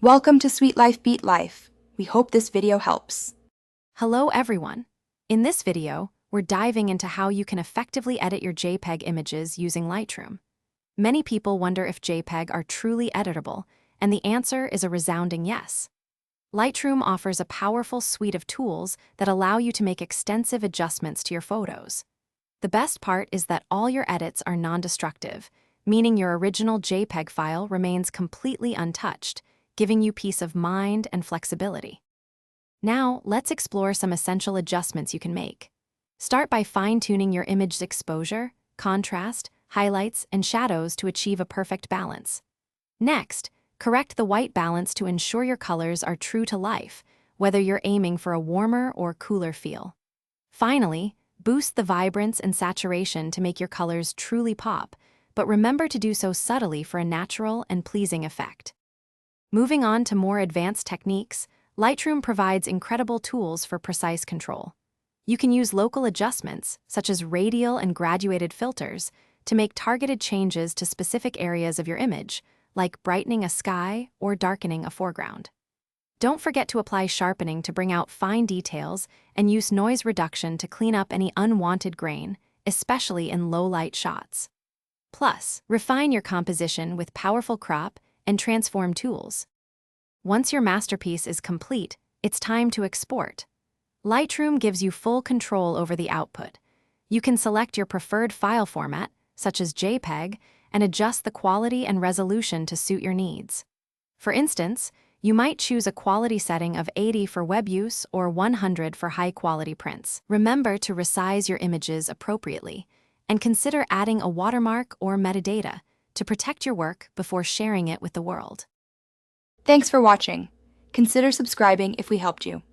Welcome to Sweet Life Beat Life. We hope this video helps. Hello everyone! In this video, we're diving into how you can effectively edit your JPEG images using Lightroom. Many people wonder if JPEG are truly editable, and the answer is a resounding yes. Lightroom offers a powerful suite of tools that allow you to make extensive adjustments to your photos. The best part is that all your edits are non-destructive, meaning your original JPEG file remains completely untouched, giving you peace of mind and flexibility. Now, let's explore some essential adjustments you can make. Start by fine-tuning your image's exposure, contrast, highlights, and shadows to achieve a perfect balance. Next, correct the white balance to ensure your colors are true to life, whether you're aiming for a warmer or cooler feel. Finally, boost the vibrance and saturation to make your colors truly pop, but remember to do so subtly for a natural and pleasing effect. Moving on to more advanced techniques, Lightroom provides incredible tools for precise control. You can use local adjustments, such as radial and graduated filters, to make targeted changes to specific areas of your image, like brightening a sky or darkening a foreground. Don't forget to apply sharpening to bring out fine details and use noise reduction to clean up any unwanted grain, especially in low-light shots. Plus, refine your composition with powerful crop and transform tools. Once your masterpiece is complete, it's time to export. Lightroom gives you full control over the output. You can select your preferred file format, such as JPEG, and adjust the quality and resolution to suit your needs. For instance, you might choose a quality setting of 80 for web use or 100 for high-quality prints. Remember to resize your images appropriately, and consider adding a watermark or metadata to protect your work before sharing it with the world. Thanks for watching. Consider subscribing if we helped you.